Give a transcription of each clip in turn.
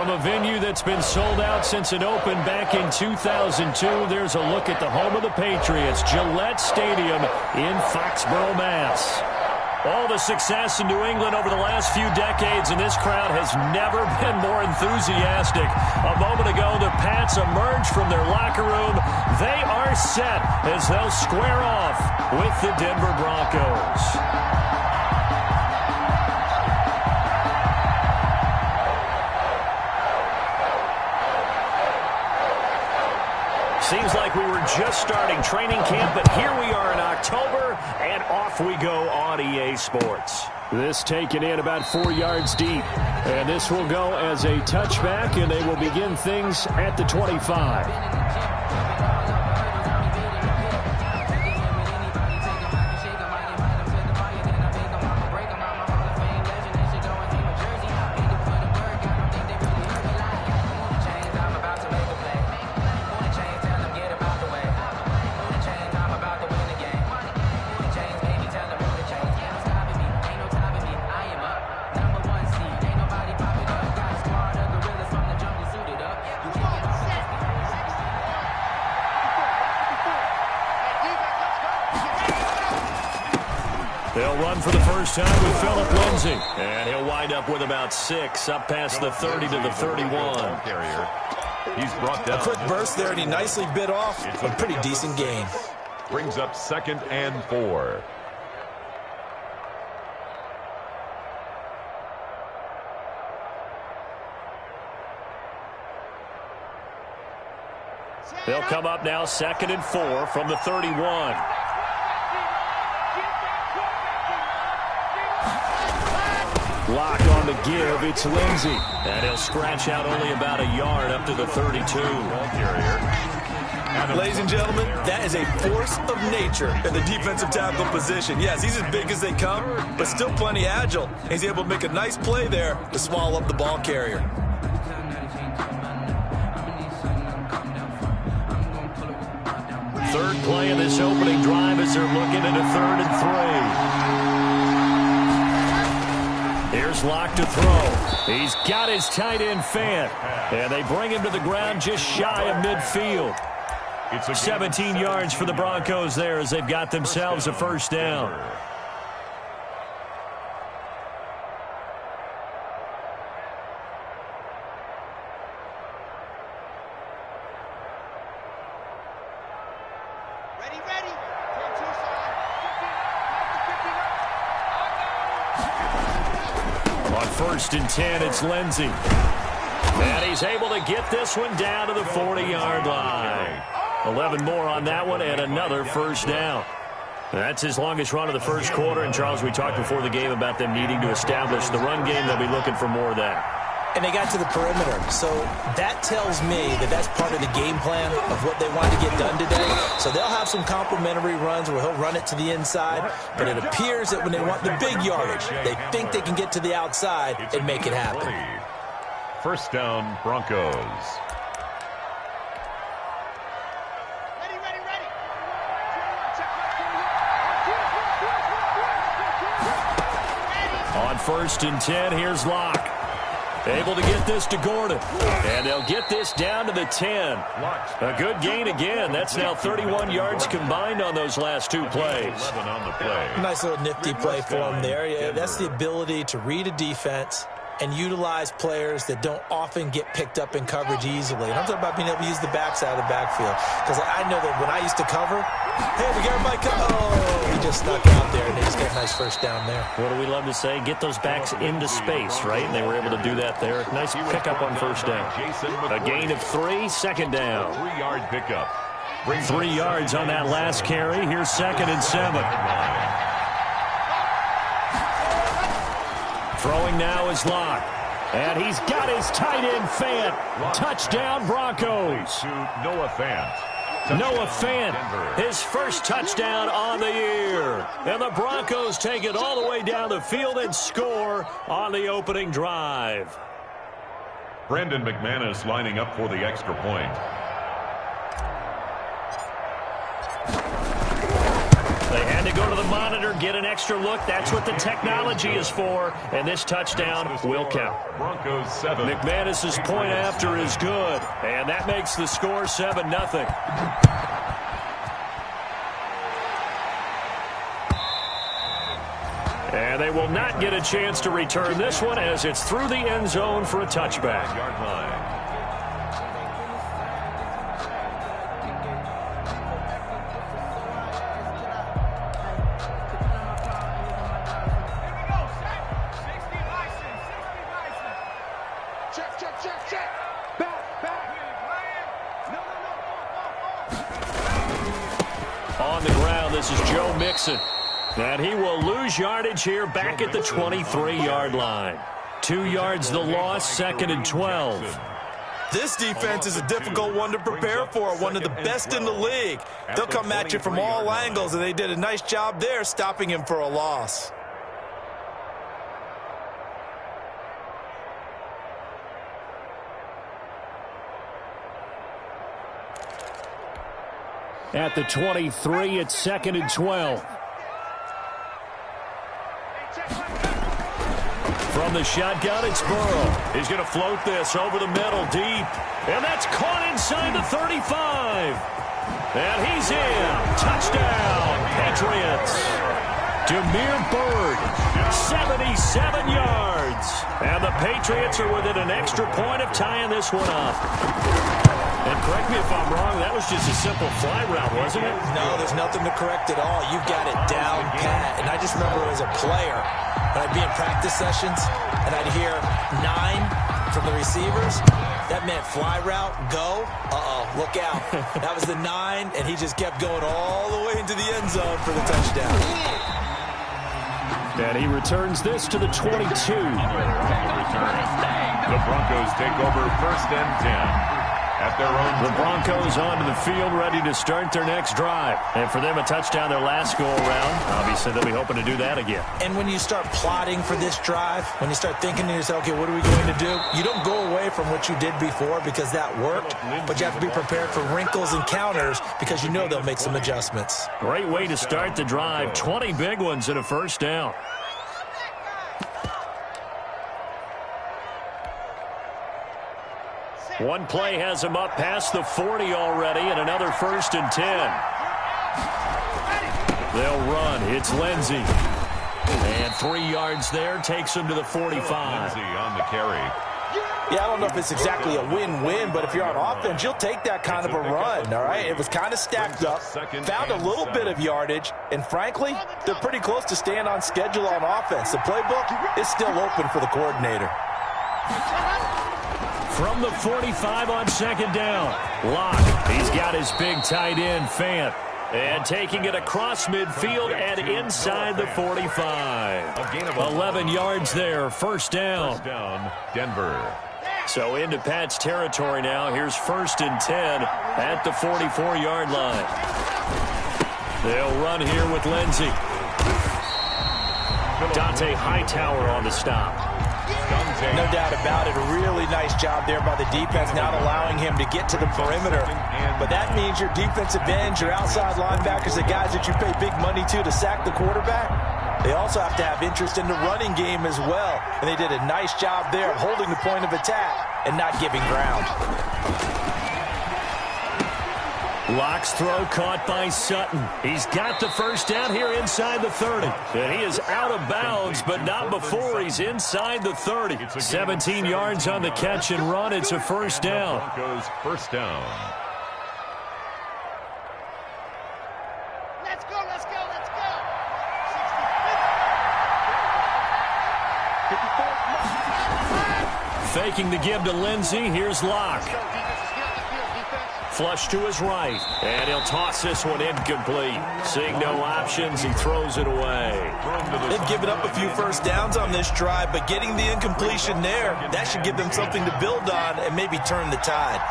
From a venue that's been sold out since it opened back in 2002, there's a look at the home of the Patriots, Gillette Stadium in Foxborough, Mass. All the success in New England over the last few decades, and this crowd has never been more enthusiastic. A moment ago, the Pats emerged from their locker room. They are set as they'll square off with the Denver Broncos. Seems like we were just starting training camp, but here we are in October, and off we go on EA Sports. This taken in about 4 yards deep, and this will go as a touchback, and they will begin things at the 25. They'll run for the first time with Phillip Lindsay. And he'll wind up with about 6, up past the 30 to the 31. He's brought down. A quick burst there, and he nicely bit off a pretty decent gain. Brings up 2nd and 4. They'll come up now 2nd and 4 from the 31. Lock on the give, it's Lindsay. And he'll scratch out only about a yard up to the 32. Ladies and gentlemen, that is a force of nature in the defensive tackle position. Yes, he's as big as they come, but still plenty agile. He's able to make a nice play there to swallow up the ball carrier. Third play of this opening drive as they're looking at a 3rd and 3. Here's Locke to throw. He's got his tight end Fant. And they bring him to the ground just shy of midfield. 17 yards for the Broncos there as they've got themselves a first down. On 1st and 10, it's Lindsay. And he's able to get this one down to the 40-yard line. 11 more on that one and another first down. That's his longest run of the first quarter. And, Charles, we talked before the game about them needing to establish the run game. They'll be looking for more of that. And they got to the perimeter. So that tells me that that's part of the game plan of what they want to get done today. So they'll have some complementary runs where he'll run it to the inside. But it appears that when they want the big yardage, they think they can get to the outside and make it happen. First down, Broncos. On 1st and 10, here's Locke. Able to get this to Gordon. And they'll get this down to the 10. A good gain again. That's now 31 yards combined on those last 2 plays. Nice little nifty play for him there. Yeah, that's the ability to read a defense and utilize players that don't often get picked up in coverage easily. And I'm talking about being able to use the backside of the backfield. Because I know that when I used to cover, hey, we got everybody he just snuck out there, and they just got a nice first down there. What do we love to say? Get those backs into space, right? And they were able to do that there. Nice pickup on first down. A gain of 3, 2nd down. 3-yard pickup. 3 yards on that last carry. Here's 2nd and 7. Throwing now is Locke. And he's got his tight end Fant. Touchdown Broncos. Noah Fant. Noah Fant, his first touchdown on the year. And the Broncos take it all the way down the field and score on the opening drive. Brandon McManus lining up for the extra point. They had to go to the monitor, get an extra look. That's what the technology is for, and this touchdown will count. Broncos 7. McManus's point after is good, and that makes the score 7-0. And they will not get a chance to return this one as it's through the end zone for a touchback. Yard line. On the ground, this is Joe Mixon. And he will lose yardage here back at the 23-yard line. 2 yards the loss, 2nd and 12. This defense is a difficult one to prepare for, one of the best in the league. They'll come at you from all angles, and they did a nice job there stopping him for a loss. At the 23, it's 2nd and 12. From the shotgun, it's Burrow. He's going to float this over the middle deep. And that's caught inside the 35. And he's in. Touchdown, Patriots. Demir Bird, 77 yards. And the Patriots are within an extra point of tying this one up. And correct me if I'm wrong, that was just a simple fly route, wasn't it? No, there's nothing to correct at all. You've got it down pat. And I just remember as a player, when I'd be in practice sessions, and I'd hear 9 from the receivers, that meant fly route, go, look out. That was the 9, and he just kept going all the way into the end zone for the touchdown. And he returns this to the 22. The Broncos take over 1st and 10. At their own the Broncos onto the field, ready to start their next drive. And for them, a touchdown their last go-around. Obviously, they'll be hoping to do that again. And when you start plotting for this drive, when you start thinking to yourself, okay, what are we going to do? You don't go away from what you did before because that worked, but you have to be prepared for wrinkles and counters because you know they'll make some adjustments. Great way to start the drive. 20 big ones and a first down. One play has him up past the 40 already, and another 1st and 10. They'll run. It's Lindsey. And 3 yards there takes him to the 45. Lindsey on the carry. Yeah, I don't know if it's exactly a win-win, but if you're on offense, you'll take that kind of a run, all right? It was kind of stacked up, found a little bit of yardage, and frankly, they're pretty close to staying on schedule on offense. The playbook is still open for the coordinator. From the 45 on 2nd down. Locke, he's got his big tight end, Fant. And taking it across midfield and inside the 45. 11 yards there, 1st down. First down, Denver. So into Pat's territory now. Here's 1st and 10 at the 44-yard line. They'll run here with Lindsey. Dante Hightower on the stop. No doubt about it. A really nice job there by the defense, not allowing him to get to the perimeter. But that means your defensive ends, your outside linebackers, the guys that you pay big money to sack the quarterback, they also have to have interest in the running game as well. And they did a nice job there of holding the point of attack and not giving ground. Locke's throw caught by Sutton. He's got the first down here inside the 30. And he is out of bounds, but not before he's inside the 30. 17 yards on the catch and run. It's a first down. Broncos first down. Let's go, let's go, let's go. Faking the give to Lindsey. Here's Locke. Flush to his right, and he'll toss this one incomplete. Seeing no options, he throws it away. They've given up a few first downs on this drive, but getting the incompletion there, that should give them something to build on and maybe turn the tide.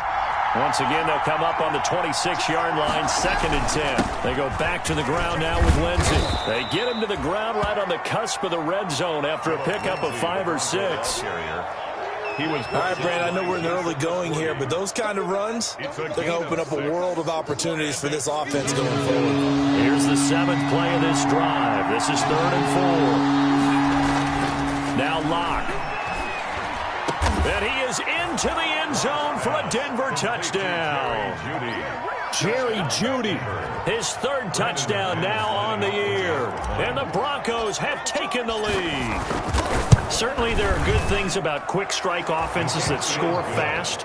Once again, they'll come up on the 26-yard line, 2nd and 10. They go back to the ground now with Lindsey. They get him to the ground right on the cusp of the red zone after a pickup of 5 or 6. All right, Brand, I know we're in the early going here, but those kind of runs, they're going to open up a world of opportunities for this offense going forward. Here's the 7th play of this drive. This is 3rd and 4. Now Locke. And he is into the end zone for a Denver touchdown. Jerry Jeudy, his 3rd touchdown now on the year. And the Broncos have taken the lead. Certainly there are good things about quick strike offenses that score fast.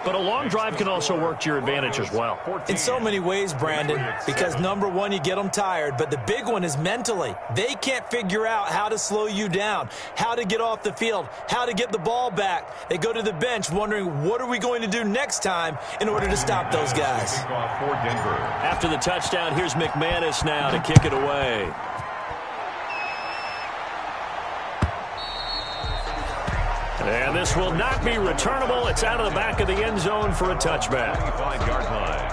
But a long drive can also work to your advantage as well. In so many ways, Brandon, because number one, you get them tired, but the big one is mentally. They can't figure out how to slow you down, how to get off the field, how to get the ball back. They go to the bench wondering, what are we going to do next time in order to stop those guys? After the touchdown, here's McManus now to kick it away. And this will not be returnable. It's out of the back of the end zone for a touchback. 25-yard line.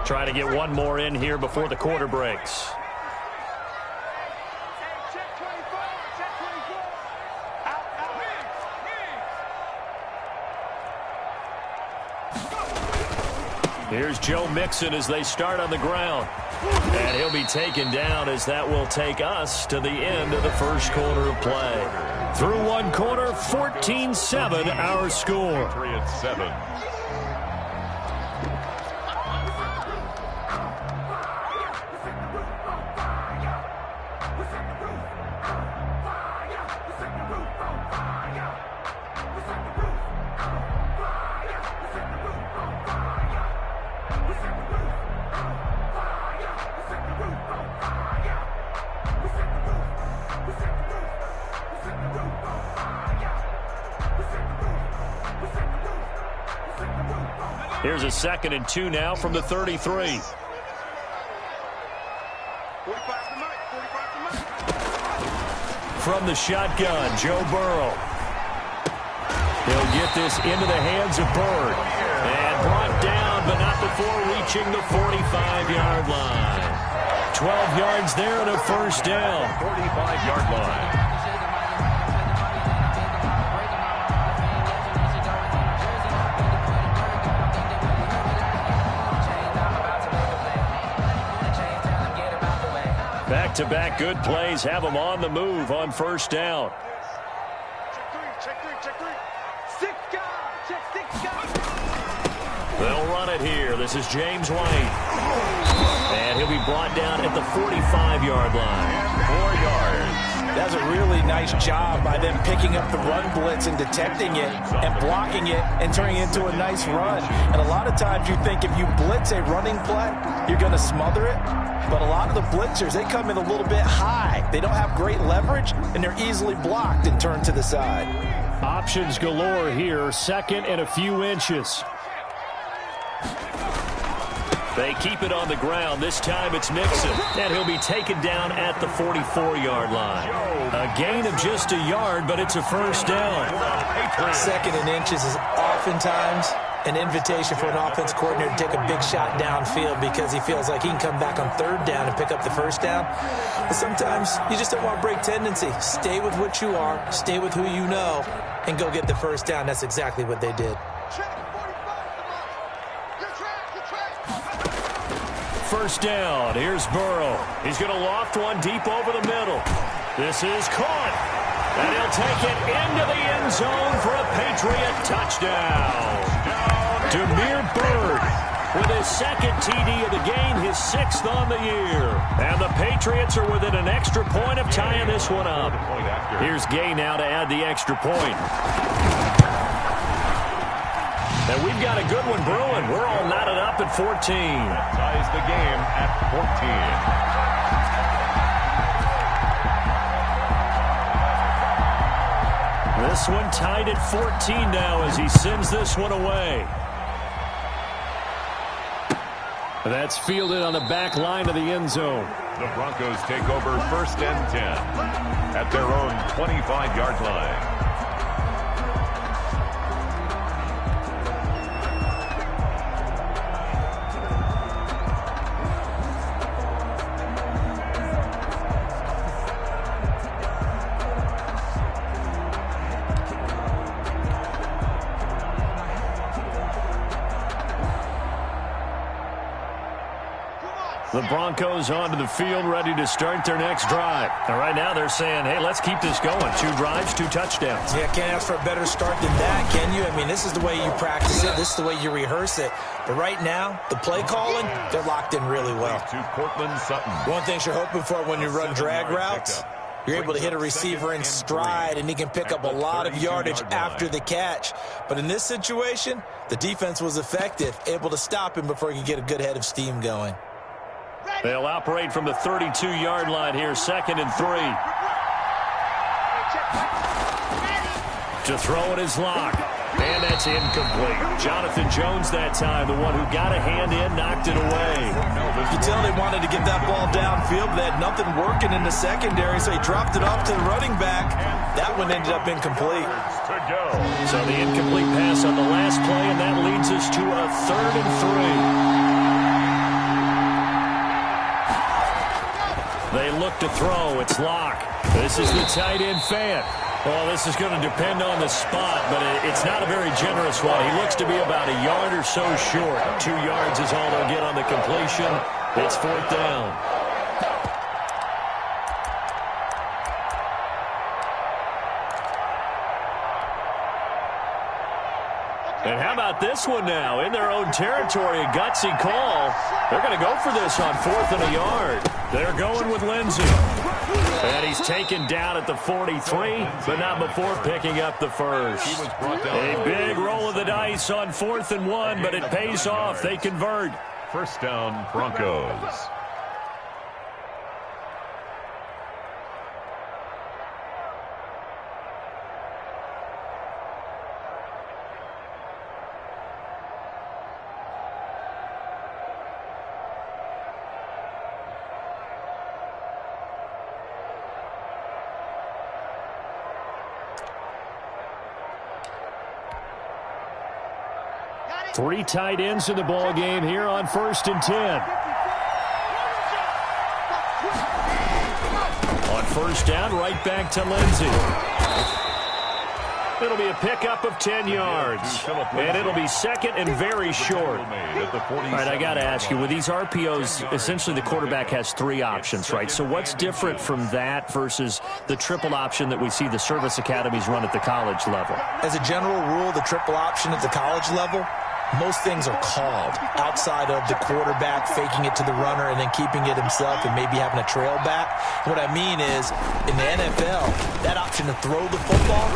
Trying to get one more in here before the quarter breaks. Here's Joe Mixon as they start on the ground. And he'll be taken down as that will take us to the end of the first quarter of play. Through one quarter, 14-7 our score. Patriots 7. Here's a 2nd and 2 now from the 33. From the shotgun, Joe Burrow. He'll get this into the hands of Bird. And brought down, but not before reaching the 45-yard line. 12 yards there and a first down. 45-yard line. Back-to-back good plays have them on the move on first down. They'll run it here. This is James White. And he'll be brought down at the 45-yard line. 4 yards. That's a really nice job by them picking up the run blitz and detecting it and blocking it and turning it into a nice run. And a lot of times you think if you blitz a running play, you're going to smother it. But a lot of the blitzers, they come in a little bit high. They don't have great leverage, and they're easily blocked and turned to the side. Options galore here. 2nd and a few inches. They keep it on the ground. This time it's Mixon. And he'll be taken down at the 44-yard line. A gain of just a yard, but it's a first down. 2nd and inches is oftentimes an invitation for an offense coordinator to take a big shot downfield because he feels like he can come back on 3rd down and pick up the first down. But sometimes you just don't want to break tendency. Stay with what you are, stay with who you know, and go get the first down. That's exactly what they did. First down. Here's Burrow. He's going to loft one deep over the middle. This is caught. And he'll take it into the end zone for a Patriot touchdown. Damiere Byrd with his 2nd TD of the game, his 6th on the year. And the Patriots are within an extra point of tying this one up. Here's Gay now to add the extra point. And we've got a good one brewing. We're all knotted up at 14. Ties the game at 14. This one tied at 14 now as he sends this one away. That's fielded on the back line of the end zone. The Broncos take over 1st and 10 at their own 25-yard line. The Broncos onto the field, ready to start their next drive. And right now they're saying, hey, let's keep this going. 2 drives, 2 touchdowns. Yeah, can't ask for a better start than that, can you? I mean, this is the way you practice it. This is the way you rehearse it. But right now, the play calling, they're locked in really well. To Cortland Sutton. One thing you're hoping for when you run drag routes, you're able to hit a receiver in stride, and he can pick up a lot of yardage after the catch. But in this situation, the defense was effective, able to stop him before he could get a good head of steam going. They'll operate from the 32-yard line here, 2nd and 3. To throw it is Locke. And that's incomplete. Jonathan Jones that time, the one who got a hand in, knocked it away. You can tell they wanted to get that ball downfield, but they had nothing working in the secondary, so he dropped it off to the running back. That one ended up incomplete. So the incomplete pass on the last play, and that leads us to a 3rd and 3. They look to throw. It's Locke. This is the tight end Fant. Well, this is going to depend on the spot, but it's not a very generous one. He looks to be about a yard or so short. 2 yards is all they'll get on the completion. It's 4th down. And how about this one now? In their own territory, a gutsy call. They're going to go for this on 4th and a yard. They're going with Lindsey. And he's taken down at the 43, but not before picking up the first. A big roll of the dice on 4th and 1, but it pays off. They convert. First down, Broncos. Three tight ends in the ball game here on 1st and 10. On 1st down, right back to Lindsey. It'll be a pickup of 10 yards. And it'll be 2nd and very short. All right, I got to ask you, with these RPOs, essentially the quarterback has 3 options, right? So what's different from that versus the triple option that we see the service academies run at the college level? As a general rule, the triple option at the college level, most things are called outside of the quarterback faking it to the runner and then keeping it himself and maybe having a trail back. What I mean is, in the NFL, that option to throw the football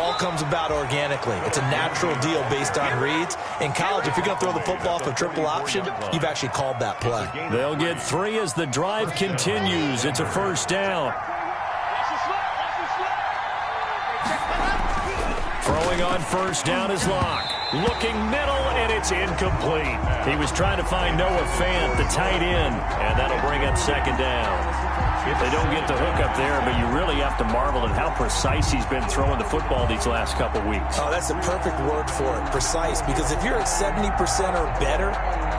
all comes about organically. It's a natural deal based on reads. In college, if you're going to throw the football for triple option, you've actually called that play. They'll get 3 as the drive continues. It's a 1st down. Throwing on 1st down is Locke. Looking middle, and it's incomplete. He was trying to find Noah Fant, the tight end, and that'll bring up 2nd down. They don't get the hook up there, but you really have to marvel at how precise he's been throwing the football these last couple weeks. Oh, that's the perfect word for it, precise, because if you're at 70% or better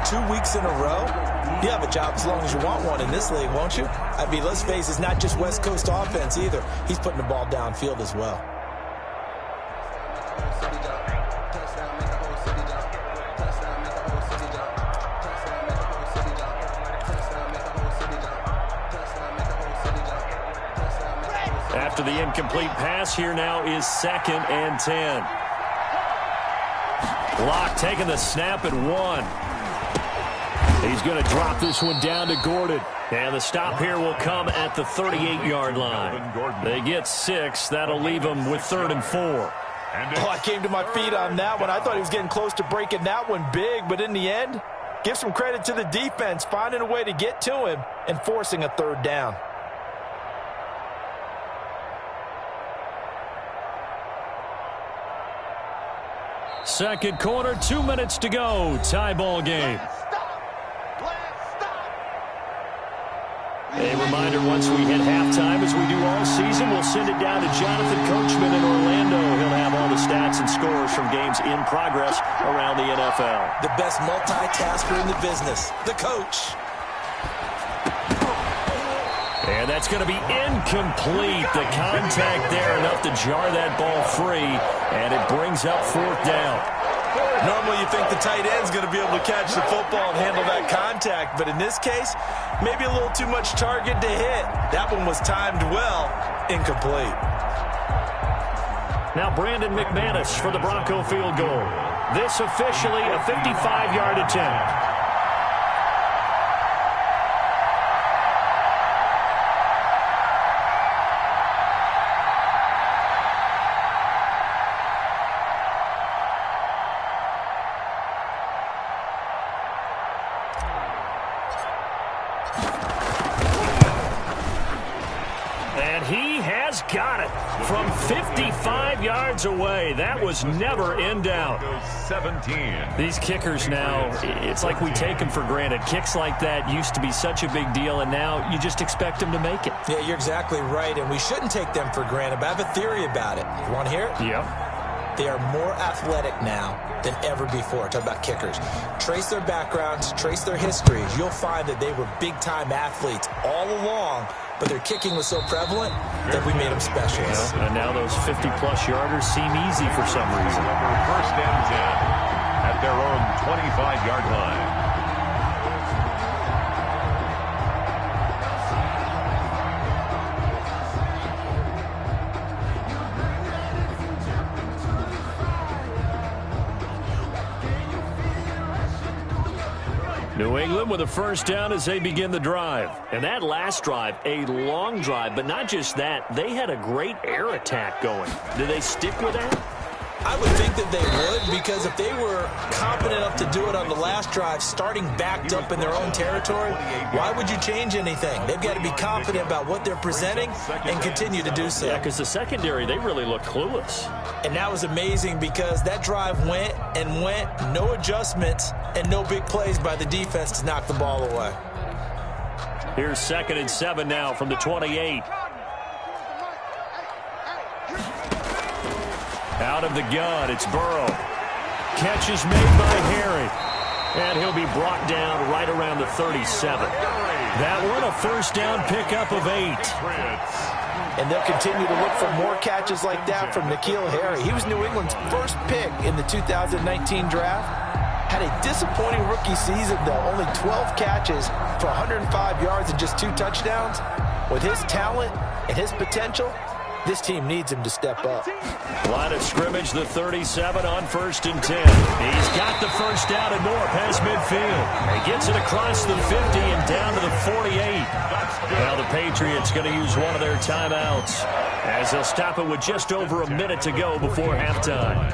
2 weeks in a row, you have a job as long as you want one in this league, won't you? I mean, let's face it, it's not just West Coast offense either. He's putting the ball downfield as well. After the incomplete pass, here now is 2nd and 10. Locke taking the snap at 1. He's going to drop this one down to Gordon. And the stop here will come at the 38-yard line. They get 6. That'll leave them with 3rd and 4. Oh, I came to my feet on that one. I thought he was getting close to breaking that one big, but in the end, give some credit to the defense, finding a way to get to him and forcing a 3rd down. Second quarter, 2 minutes to go. Tie ball game. A reminder, once we hit halftime, as we do all season, we'll send it down to Jonathan Coachman in Orlando. He'll have all the stats and scores from games in progress around the NFL. The best multitasker in the business, the coach. And that's going to be incomplete. The contact there enough to jar that ball free, and it brings up 4th down. Normally you think the tight end's going to be able to catch the football and handle that contact, but in this case, maybe a little too much target to hit. That one was timed well, incomplete. Now Brandon McManus for the Bronco field goal. This officially a 55-yard attempt. Got it from 55 yards away. That was never in doubt. 17. These kickers now, it's like we take them for granted. Kicks like that used to be such a big deal, and now you just expect them to make it. Yeah, you're exactly right, and we shouldn't take them for granted, but I have a theory about it. You want to hear it? Yep. They are more athletic now than ever before. Talk about kickers. Trace their backgrounds, trace their histories. You'll find that they were big-time athletes all along, but their kicking was so prevalent that we made them specialists. Yeah, and now those 50-plus yarders seem easy for some reason. First and 10 at their own 25-yard line. New England with a first down as they begin the drive. And that last drive, a long drive, but not just that. They had a great air attack going. Do they stick with that? I would think that they would, because if they were competent enough to do it on the last drive, starting backed up in their own territory, why would you change anything? They've got to be confident about what they're presenting and continue to do so. Yeah, because the secondary, they really look clueless. And that was amazing because that drive went and went, no adjustments, and no big plays by the defense to knock the ball away. Here's 2nd and 7 now from the 28. Out of the gun, it's Burrow. Catch is made by Harry. And he'll be brought down right around the 37. That one, a first down pickup of 8. And they'll continue to look for more catches like that from N'Keal Harry. He was New England's first pick in the 2019 draft. Had a disappointing rookie season, though. Only 12 catches for 105 yards and just 2 touchdowns. With his talent and his potential, this team needs him to step up. Line of scrimmage, the 37 on 1st and 10. He's got the first down and more past midfield. He gets it across the 50 and down to the 48. Now the Patriots going to use one of their timeouts as they'll stop it with just over a minute to go before halftime.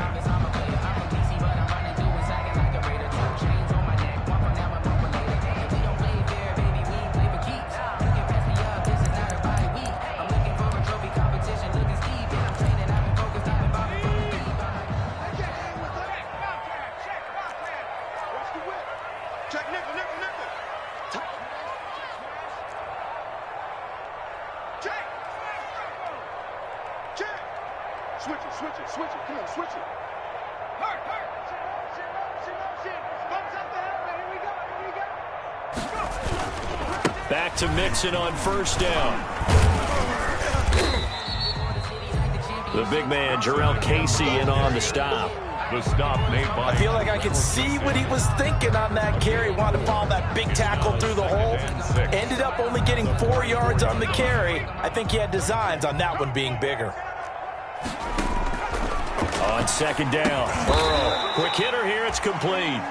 Back to Mixon on first down. The big man, Kese, in on the stop. The stop made by... I feel like I can see what he was thinking on that carry. Wanted to follow that big tackle through the hole. Ended up only getting 4 yards on the carry. I think he had designs on that one being bigger. On 2nd down, Burrow. Quick hitter here, it's complete.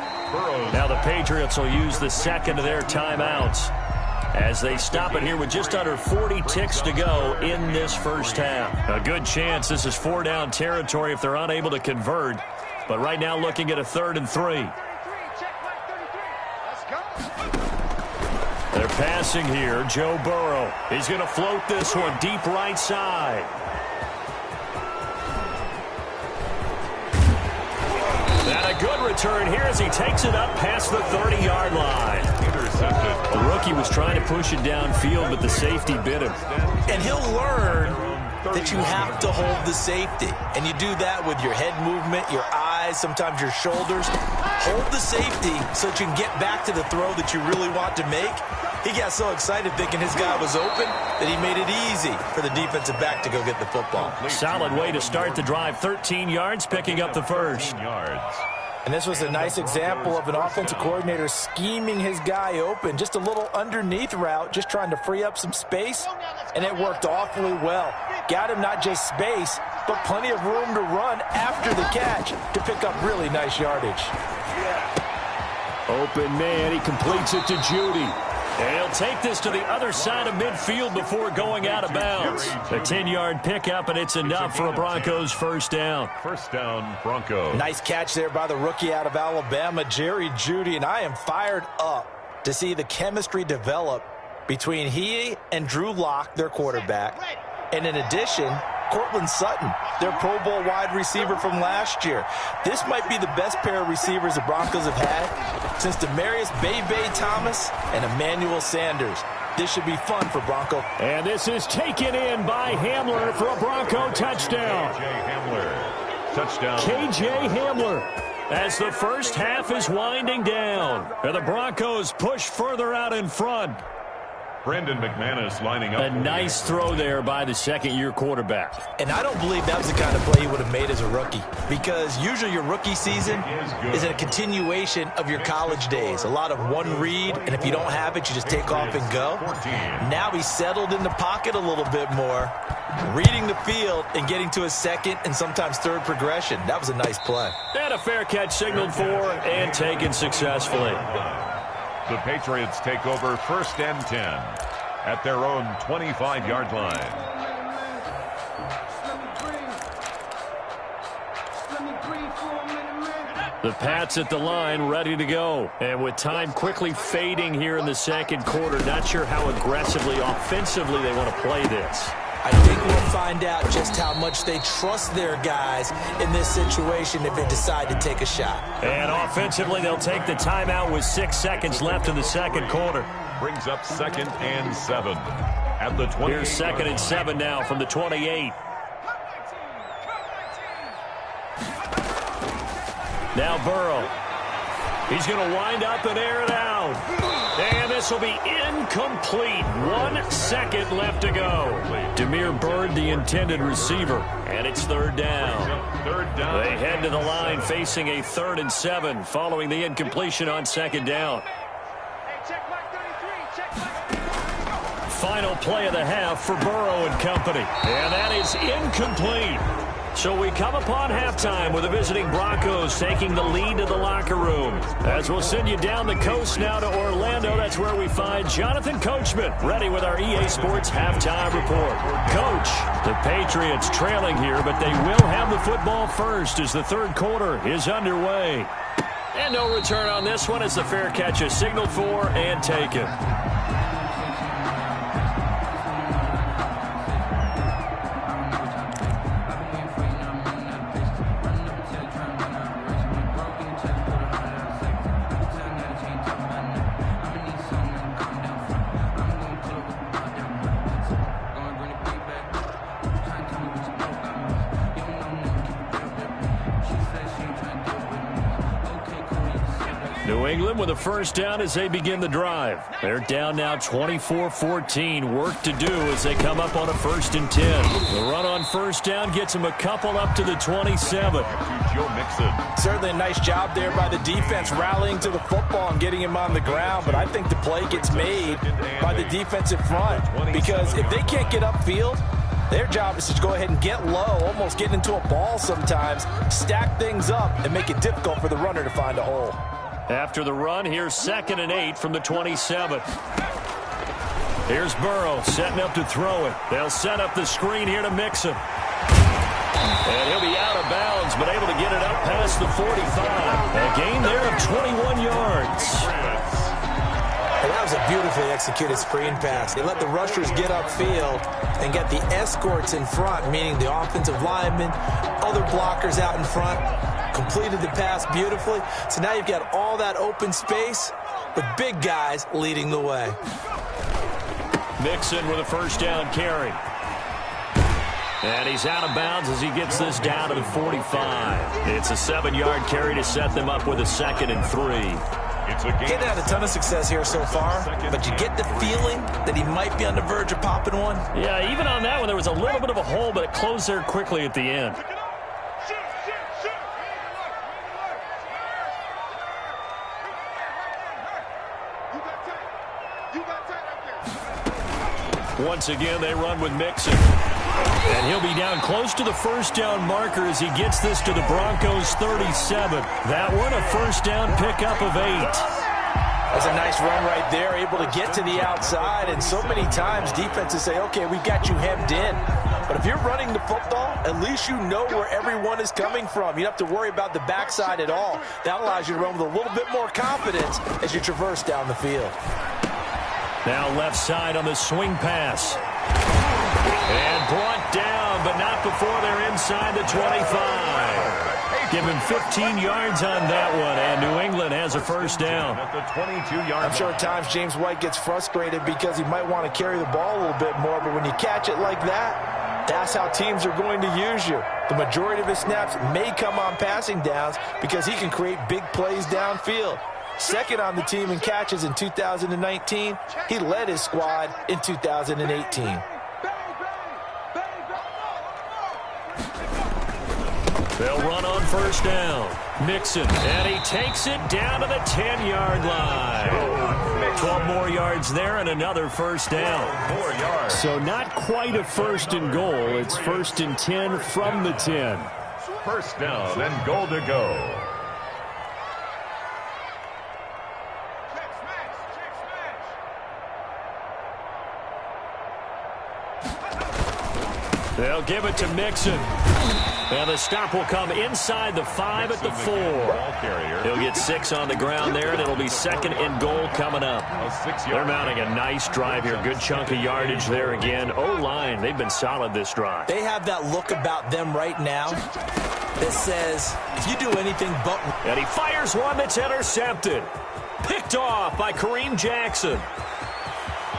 Now the Patriots will use the 2nd of their timeouts as they stop it here with just under 40 ticks to go in this first half. A good chance this is 4-down territory if they're unable to convert. But right now looking at a 3rd and 3. They're passing here. Joe Burrow. He's going to float this one deep right side. And a good return here as he takes it up past the 30-yard line. Intercepted. The rookie was trying to push it downfield, but the safety bit him. And he'll learn that you have to hold the safety. And you do that with your head movement, your eyes, sometimes your shoulders. Hold the safety so that you can get back to the throw that you really want to make. He got so excited thinking his guy was open that he made it easy for the defensive back to go get the football. Solid way to start the drive. 13 yards, picking up the first. And this was a nice example of an offensive coordinator scheming his guy open. Just a little underneath route, just trying to free up some space, and it worked awfully well. Got him not just space, but plenty of room to run after the catch to pick up really nice yardage. Open man, he completes it to Judy. And he'll take this to the other side of midfield before going out of bounds. A 10-yard pickup, and it's enough for a Broncos first down. First down, Broncos. Nice catch there by the rookie out of Alabama, Jerry Jeudy, and I am fired up to see the chemistry develop between he and Drew Lock, their quarterback. And in addition, Cortland Sutton, their Pro Bowl wide receiver from last year. This might be the best pair of receivers the Broncos have had since Demaryius Bebe Thomas and Emmanuel Sanders. This should be fun for Bronco. And this is taken in by Hamler for a Bronco touchdown. KJ Hamler. Touchdown. KJ Hamler. As the first half is winding down, and the Broncos push further out in front. Brendan McManus lining up. A nice throw there by the second-year quarterback. And I don't believe that was the kind of play he would have made as a rookie, because usually your rookie season is a continuation of your college days. A lot of one read, and if you don't have it, you just take off and go. Now he's settled in the pocket a little bit more, reading the field and getting to his second and sometimes third progression. That was a nice play. And a fair catch signaled for and taken successfully. The Patriots take over first and 10 at their own 25-yard line. The Pats at the line ready to go. And with time quickly fading here in the second quarter, not sure how aggressively, offensively they want to play this. I think we'll find out just how much they trust their guys in this situation if they decide to take a shot. And offensively, they'll take the timeout with 6 seconds left in the second quarter. Brings up 2nd and 7 at the 20. Here's 2nd and 7 now from the 28. Now Burrow. He's going to wind up and air it out. And this will be incomplete. 1 second left to go. Demir Bird, the intended receiver. And it's third down. They head to the line facing a 3rd and 7 following the incompletion on 2nd down. Final play of the half for Burrow and company. And that is incomplete. So we come upon halftime with the visiting Broncos taking the lead to the locker room. As we'll send you down the coast now to Orlando, that's where we find Jonathan Coachman ready with our EA Sports halftime report. Coach, the Patriots trailing here, but they will have the football first as the third quarter is underway. And no return on this one as the fair catch is signaled for and taken. New England with a first down as they begin the drive. They're down now 24-14. Work to do as they come up on a 1st and 10. The run on first down gets them a couple up to the 27. Joe Mixon. Certainly a nice job there by the defense rallying to the football and getting him on the ground, but I think the play gets made by the defensive front, because if they can't get upfield, their job is to go ahead and get low, almost get into a ball sometimes, stack things up, and make it difficult for the runner to find a hole. After the run, here's 2nd and 8 from the 27. Here's Burrow setting up to throw it. They'll set up the screen here to Mixon. And he'll be out of bounds, but able to get it up past the 45. A gain there of 21 yards. And that was a beautifully executed screen pass. They let the rushers get upfield and get the escorts in front, meaning the offensive linemen, other blockers out in front. Completed the pass beautifully. So now you've got all that open space with big guys leading the way. Mixon with a first down carry. And he's out of bounds as he gets this down to the 45. It's a 7-yard carry to set them up with a 2nd and 3. Getting had a ton of success here so far, but you get the feeling that he might be on the verge of popping one. Yeah, even on that one, there was a little bit of a hole, but it closed there quickly at the end. Once again, they run with Mixon. And he'll be down close to the first down marker as he gets this to the Broncos 37. That one, a first down pickup of 8. That's a nice run right there, able to get to the outside. And so many times defenses say, okay, we've got you hemmed in. But if you're running the football, at least you know where everyone is coming from. You don't have to worry about the backside at all. That allows you to run with a little bit more confidence as you traverse down the field. Now left side on the swing pass. And brought down, but not before they're inside the 25. Give him 15 yards on that one, and New England has a first down. At the 22-yard I'm sure at times James White gets frustrated because he might want to carry the ball a little bit more, but when you catch it like that, that's how teams are going to use you. The majority of his snaps may come on passing downs because he can create big plays downfield. Second on the team in catches in 2019. He led his squad in 2018. They'll run on first down. Mixon, and he takes it down to the 10-yard line. 12 more yards there and another first down. 4 yards. So not quite a first and goal. It's first and 10 from the 10. First down and goal to go. They'll give it to Mixon. And the stop will come inside the 5 at the 4. He'll get 6 on the ground there, and it'll be second and goal coming up. They're mounting a nice drive here. Good chunk of yardage there again. O-line, they've been solid this drive. They have that look about them right now that says, if you do anything but... And he fires one that's intercepted. Picked off by Kareem Jackson.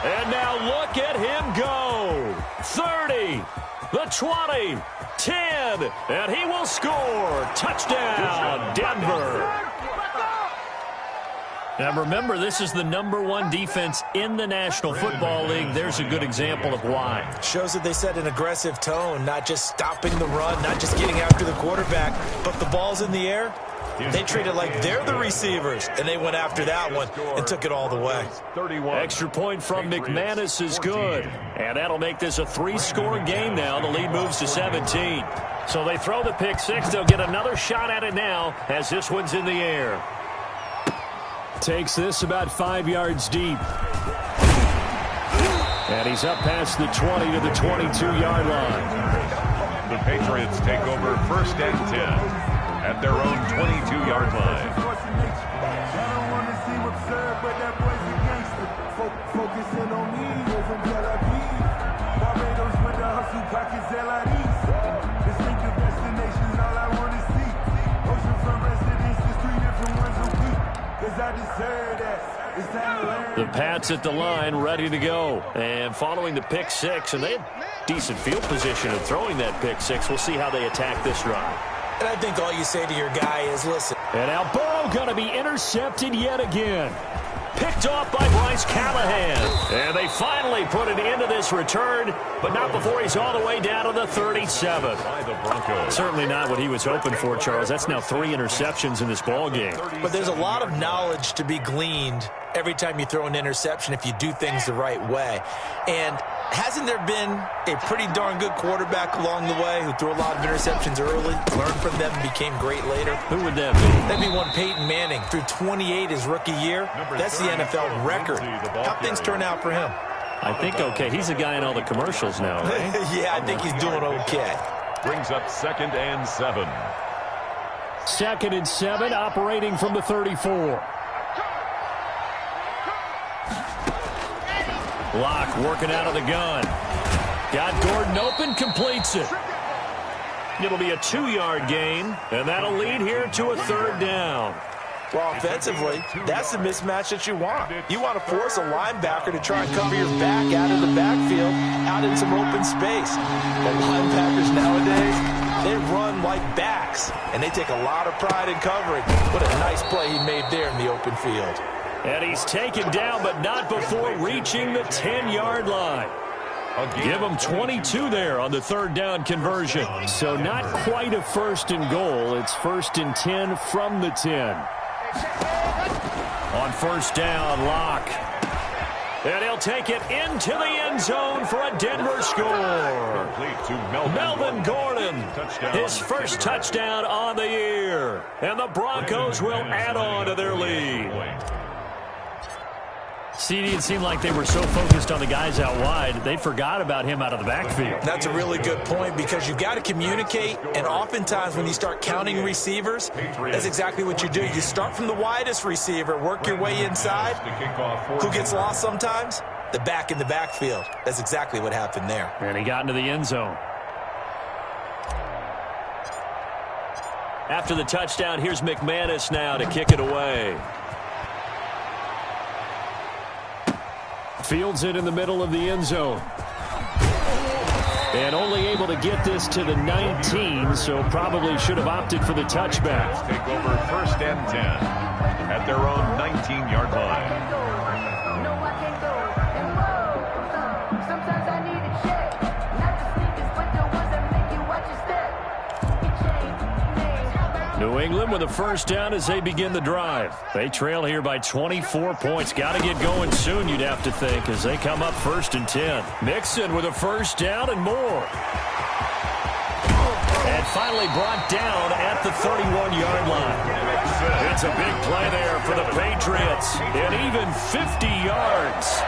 And now look at him go. 30, the 20, 10, and he will score. Touchdown, Denver. Now remember, this is the #1 defense in the National Football League. There's a good example of why. Shows that they set an aggressive tone, not just stopping the run, not just getting after the quarterback, but the ball's in the air. They treat it like they're the receivers, and they went after that one and took it all the way. Extra point from McManus is good, and that'll make this a 3-score game now. The lead moves to 17. So they throw the pick 6. They'll get another shot at it now as this one's in the air. Takes this about 5 yards deep. And he's up past the 20 to the 22-yard line. The Patriots take over first and 10. At their own 22-yard line. The Pats at the line, ready to go. And following the pick 6, and they had decent field position of throwing that pick 6. We'll see how they attack this drive. And I think all you say to your guy is, listen. And now Burrow going to be intercepted yet again. Picked off by Bryce Callahan. And they finally put an end to this return, but not before he's all the way down to the 37. Certainly not what he was hoping for, Charles. That's now 3 interceptions in this ball game. But there's a lot of knowledge to be gleaned every time you throw an interception if you do things the right way. And hasn't there been a pretty darn good quarterback along the way who threw a lot of interceptions early, learned from them, and became great later? Who would that be? That'd be one Peyton Manning. Threw 28 his rookie year. That's the NFL record. How'd things turn out for him? I think okay. He's a guy in all the commercials now, right? Yeah, I think he's doing okay. Brings up 2nd and 7. 2nd and 7, operating from the 34. Locke working out of the gun. Got Gordon open, completes it. It'll be a 2-yard gain, and that'll lead here to a 3rd down. Well, offensively, that's the mismatch that you want. You want to force a linebacker to try and cover your back out of the backfield, out in some open space. But linebackers nowadays, they run like backs, and they take a lot of pride in covering. What a nice play he made there in the open field. And he's taken down, but not before reaching the 10-yard line. Give him 22 there on the 3rd down conversion. So not quite a first and goal. It's 1st and 10 from the 10. On 1st down, Locke. And he'll take it into the end zone for a Denver score. Complete to Melvin Gordon, his first touchdown on the year. And the Broncos will add on to their lead. CD, it seemed like they were so focused on the guys out wide, they forgot about him out of the backfield. That's a really good point because you've got to communicate, and oftentimes when you start counting receivers, that's exactly what you do. You start from the widest receiver, work your way inside. Who gets lost sometimes? The back in the backfield. That's exactly what happened there. And he got into the end zone. After the touchdown, here's McManus now to kick it away. Fields it in the middle of the end zone. And only able to get this to the 19, so probably should have opted for the touchback. Take over first and 10 at their own 19-yard line. New England with a first down as they begin the drive. They trail here by 24 points. Got to get going soon, you'd have to think, as they come up first and 10. Mixon with a first down and more. And finally brought down at the 31-yard line. It's a big play there for the Patriots. And even 50 yards.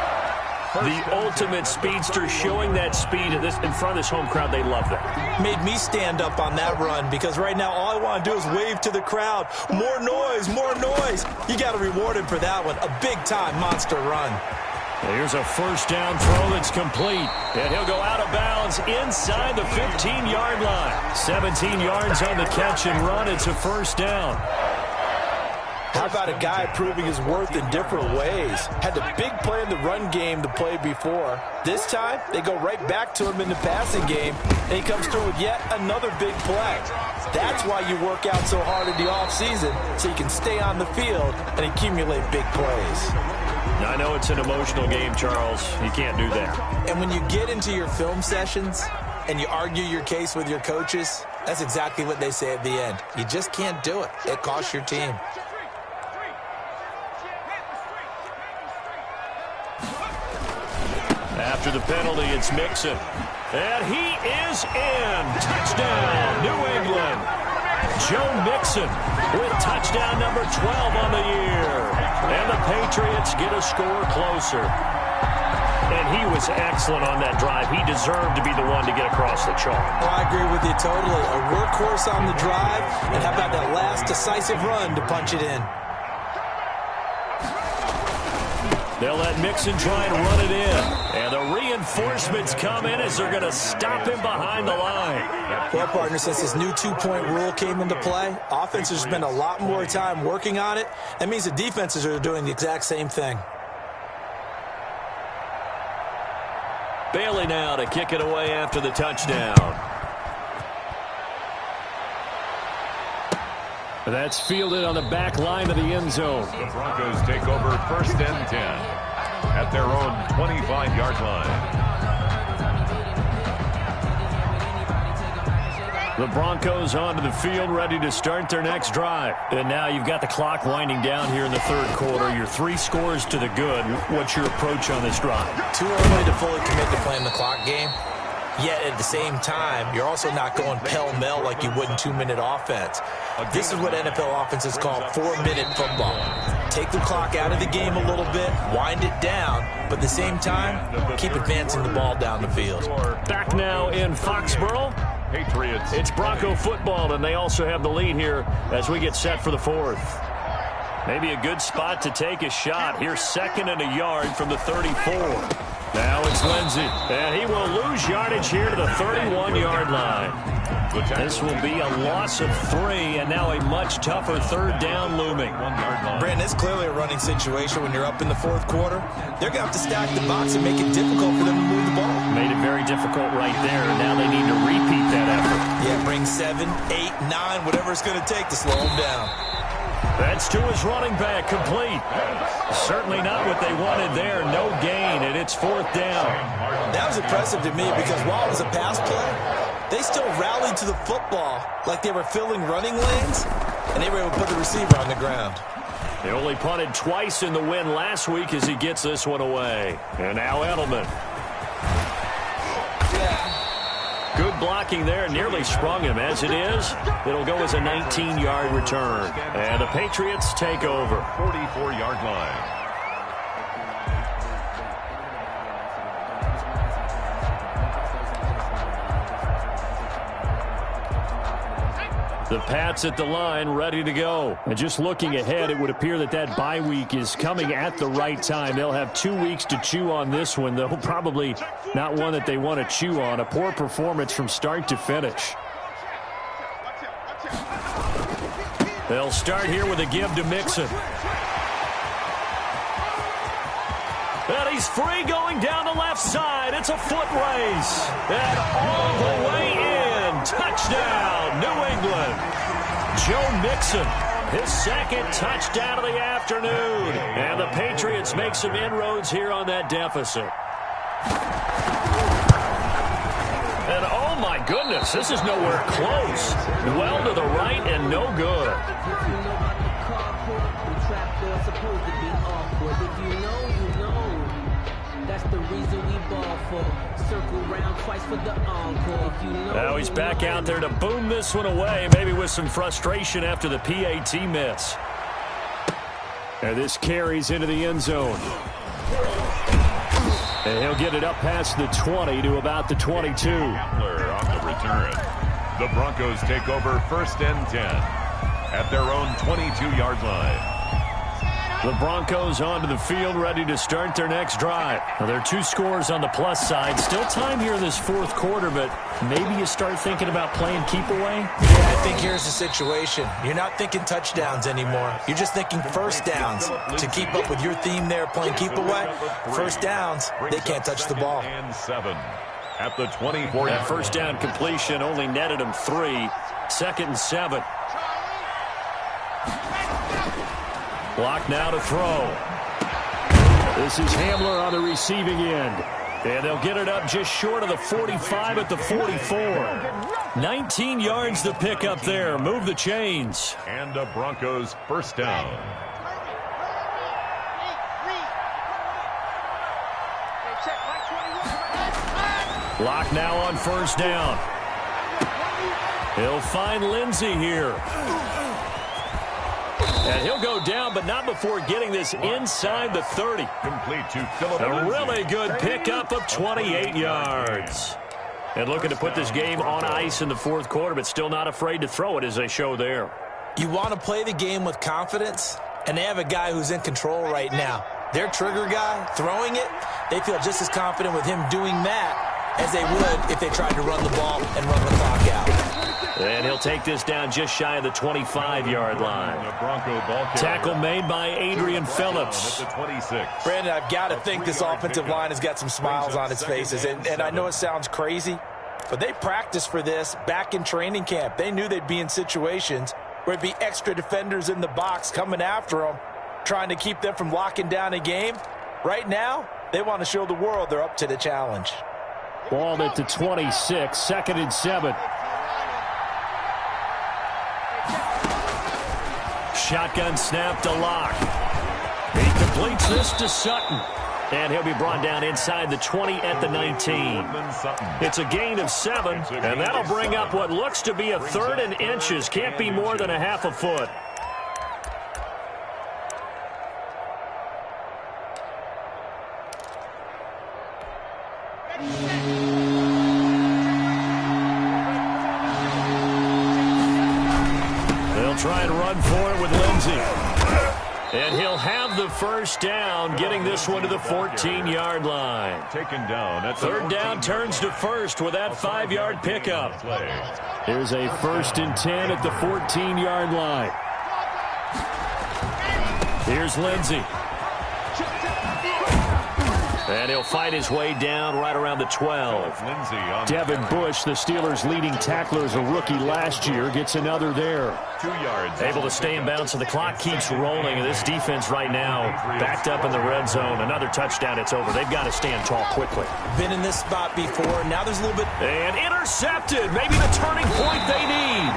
The ultimate speedster showing that speed in front of this home crowd. They love that. Made me stand up on that run because right now all I want to do is wave to the crowd. More noise, more noise. You got to reward him for that one. A big-time monster run. Here's a first down throw that's complete. And he'll go out of bounds inside the 15-yard line. 17 yards on the catch and run. It's a first down. How about a guy proving his worth in different ways? Had the big play in the run game to play before. This time, they go right back to him in the passing game, and he comes through with yet another big play. That's why you work out so hard in the offseason, so you can stay on the field and accumulate big plays. I know it's an emotional game, Charles. You can't do that. And when you get into your film sessions and you argue your case with your coaches, that's exactly what they say at the end. You just can't do it. It costs your team. After the penalty, it's Mixon. And he is in. Touchdown, New England. Joe Mixon with touchdown number 12 on the year. And the Patriots get a score closer. And he was excellent on that drive. He deserved to be the one to get across the chalk. Oh, I agree with you totally. A workhorse on the drive. And how about that last decisive run to punch it in? They'll let Mixon try and run it in. And the reinforcements come in as they're going to stop him behind the line. Well, partner, since this new two-point rule came into play, offenses spend a lot more time working on it. That means the defenses are doing the exact same thing. Bailey now to kick it away after the touchdown. That's fielded on the back line of the end zone. The Broncos take over first and 10 at their own 25-yard line. The Broncos onto the field, ready to start their next drive. And now you've got the clock winding down here in the third quarter. You're 3 scores to the good. What's your approach on this drive? Too early to fully commit to playing the clock game. Yet at the same time, you're also not going pell-mell like you would in 2-minute offense. This is what NFL offenses call 4-minute football. Take the clock out of the game a little bit, wind it down, but at the same time, keep advancing the ball down the field. Back now in Foxborough. Patriots. It's Bronco football, and they also have the lead here as we get set for the fourth. Maybe a good spot to take a shot. Here's 2nd and a yard from the 34. Now it's Lindsey, and he will lose yardage here to the 31-yard line. This will be a loss of 3, and now a much tougher third down looming. Brandon, it's clearly a running situation when you're up in the fourth quarter. They're going to have to stack the box and make it difficult for them to move the ball. Made it very difficult right there, and now they need to repeat that effort. Yeah, bring 7, 8, 9, whatever it's going to take to slow them down. That's to his running back, complete. Certainly not what they wanted there. No gain, and it's 4th down. That was impressive to me because while it was a pass play, they still rallied to the football like they were filling running lanes, and they were able to put the receiver on the ground. He only punted twice in the win last week as he gets this one away. And now Edelman. Good blocking there, nearly sprung him. As it is, it'll go as a 19-yard return. And the Patriots take over. 44-yard line. The Pats at the line, ready to go. And just looking ahead, it would appear that that bye week is coming at the right time. They'll have 2 weeks to chew on this one, though probably not one that they want to chew on. A poor performance from start to finish. They'll start here with a give to Mixon. And he's free going down the left side. It's a foot race. And all the way in. Touchdown, New England. Joe Mixon, his second touchdown of the afternoon. And the Patriots make some inroads here on that deficit. And oh my goodness, this is nowhere close. Well to the right and no good. That's the reason we ball for. Circle round twice for the encore. Now he's back out there to boom this one away, maybe with some frustration after the PAT miss. And this carries into the end zone. And he'll get it up past the 20 to about the 22. Kepler on the return. The Broncos take over 1st and 10 at their own 22-yard line. The Broncos onto the field, ready to start their next drive. Now, there are 2 scores on the plus side. Still time here in this 4th quarter, but maybe you start thinking about playing keep away? Yeah, I think here's the situation. You're not thinking touchdowns anymore. You're just thinking first downs. To keep up with your theme there, playing keep away, first downs, they can't touch the ball. And 7 at the 24. That first down completion only netted him 3. 2nd and 7. Block now to throw. This is Hamler on the receiving end. And they'll get it up just short of the 45 at the 44. 19 yards to pick up there. Move the chains. And the Broncos first down. Block now on first down. He'll find Lindsey here. And he'll go down, but not before getting this inside the 30. Complete to Philip. A really good pickup of 28 yards. And looking to put this game on ice in the 4th quarter, but still not afraid to throw it as they show there. You want to play the game with confidence, and they have a guy who's in control right now. Their trigger guy, throwing it, they feel just as confident with him doing that as they would if they tried to run the ball and run the clock out. And he'll take this down just shy of the 25-yard line. Tackle made by Adrian Phillips. At the 26. Brandon, I've got to think this offensive line has got some smiles on its faces. And I know it sounds crazy, but they practiced for this back in training camp. They knew they'd be in situations where it'd be extra defenders in the box coming after them, trying to keep them from locking down a game. Right now, they want to show the world they're up to the challenge. Ball at the 26, 2nd and 7. Shotgun snap to Locke. He completes this to Sutton. And he'll be brought down inside the 20 at the 19. It's a gain of 7, and that'll bring up what looks to be a 3rd and inches. Can't be more than a half a foot. They'll try and run for it with Lindsey. And he'll have the first down, getting this one to the 14-yard line. Taken down at 3rd down turns to 1st with that 5-yard pickup. Here's a 1st and 10 at the 14-yard line. Here's Lindsey. And he'll fight his way down right around the 12. Devin Bush, the Steelers' leading tackler as a rookie last year, gets another there. 2 yards. Able to stay in bounds, so the clock keeps rolling. And this defense right now backed up in the red zone. Another touchdown, it's over. They've got to stand tall quickly. Been in this spot before. Now there's a little bit. And intercepted. Maybe the turning point they need.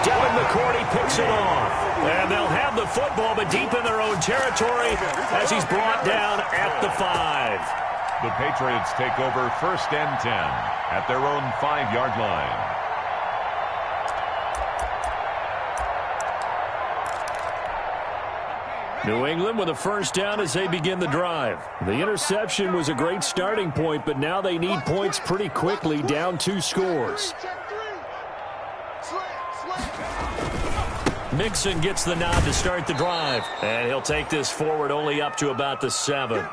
Devin McCourty picks it off. And they'll have the the football, but deep in their own territory as he's brought down at the 5. The Patriots take over 1st and 10 at their own 5-yard line. New England with a first down as they begin the drive. The interception was a great starting point, but now they need points pretty quickly, down 2 scores. Mixon gets the nod to start the drive, and he'll take this forward only up to about the 7.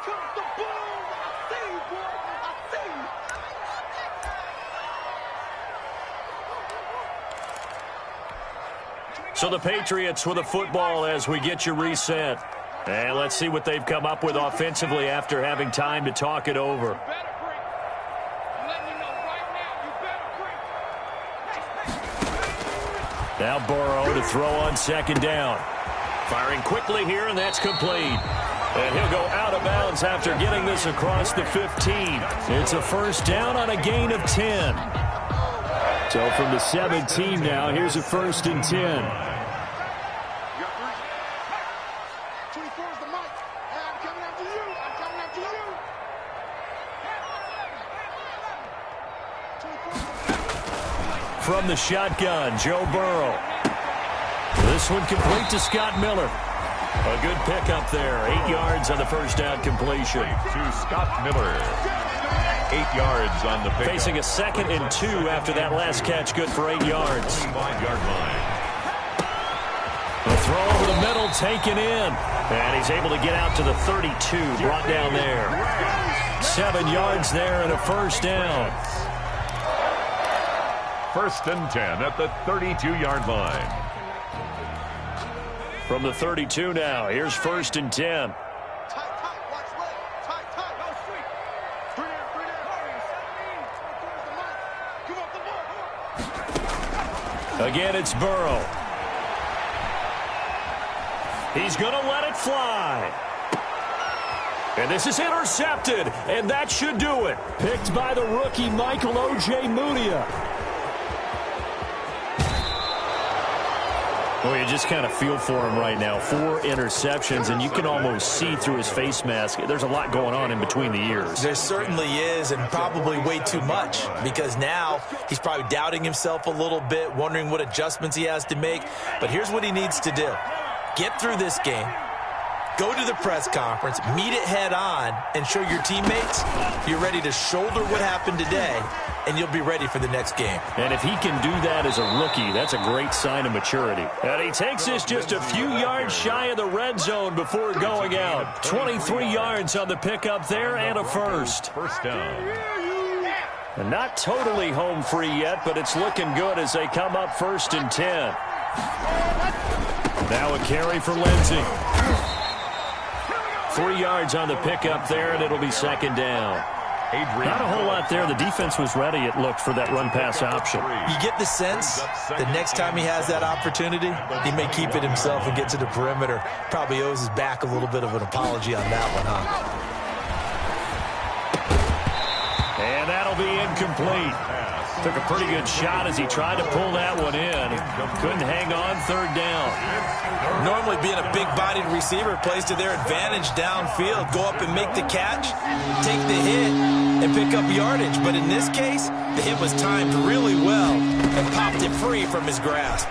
So the Patriots with a football as we get you reset. And let's see what they've come up with offensively after having time to talk it over. Now Burrow to throw on 2nd down. Firing quickly here, and that's complete. And he'll go out of bounds after getting this across the 15. It's a first down on a gain of 10. So from the 17 now, here's a 1st and 10. From the shotgun, Joe Burrow. This one complete to Scott Miller. A good pickup there. 8 yards on the first down completion. To Scott Miller. 8 yards on the pickup. Facing a 2nd and 2 after that last catch. Good for 8 yards. 5-yard line. The throw over the middle, taken in. And he's able to get out to the 32. Brought down there. 7 yards there and a first down. 1st and 10 at the 32-yard line. From the 32 now, here's 1st and 10. Again, it's Burrow. He's going to let it fly. And this is intercepted, and that should do it. Picked by the rookie Michael O.J. Mudia. Well, you just kind of feel for him right now. 4 interceptions, and you can almost see through his face mask. There's a lot going on in between the ears. There certainly is, and probably way too much, because now he's probably doubting himself a little bit, wondering what adjustments he has to make. But here's what he needs to do. Get through this game, go to the press conference, meet it head on, and show your teammates you're ready to shoulder what happened today, and you'll be ready for the next game. And if he can do that as a rookie, that's a great sign of maturity. And he takes this just a few yards shy of the red zone before going out. 23 yards on the pickup there and a first. First down. And not totally home free yet, but it's looking good as they come up 1st and 10. Now a carry for Lindsey. 3 yards on the pickup there, and it'll be 2nd down. Not a whole lot there. The defense was ready, it looked, for that run-pass option. You get the sense the next time he has that opportunity, he may keep it himself and get to the perimeter. Probably owes his back a little bit of an apology on that one, huh? And that'll be incomplete. Took a pretty good shot as he tried to pull that one in. Couldn't hang on 3rd down. Normally being a big-bodied receiver plays to their advantage downfield. Go up and make the catch, take the hit, and pick up yardage. But in this case, the hit was timed really well and popped it free from his grasp.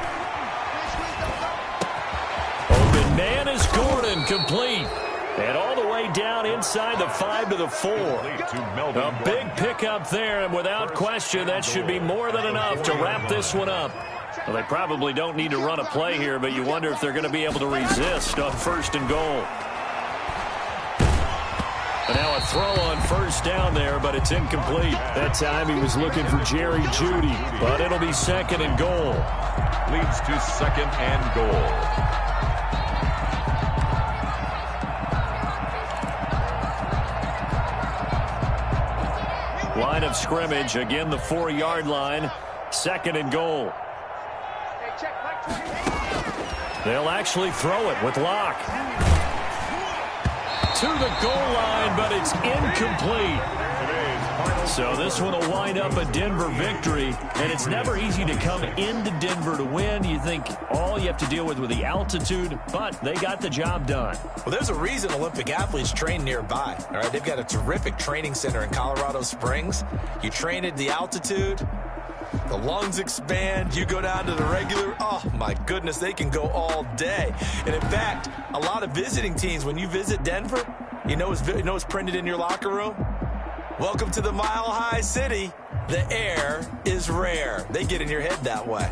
Open man is Gordon, complete. And all the way down inside the 5 to the 4. A big pickup there, and without question, that should be more than enough to wrap this one up. Well, they probably don't need to run a play here, but you wonder if they're going to be able to resist on 1st and goal. And now a throw on 1st down there, but it's incomplete. That time he was looking for Jerry Jeudy, but it'll be 2nd and goal. Leads to 2nd and goal. Line of scrimmage, again the 4-yard line, 2nd and goal. They'll actually throw it with Locke. To the goal line, but it's incomplete. So this one will wind up a Denver victory, and it's never easy to come into Denver to win. You think all you have to deal with the altitude, but they got the job done. Well, there's a reason Olympic athletes train nearby. All right, they've got a terrific training center in Colorado Springs. You train at the altitude, the lungs expand, you go down to the regular, oh my goodness, they can go all day. And in fact, a lot of visiting teams, when you visit Denver, you know what's printed in your locker room? Welcome to the Mile High City. The air is rare. They get in your head that way.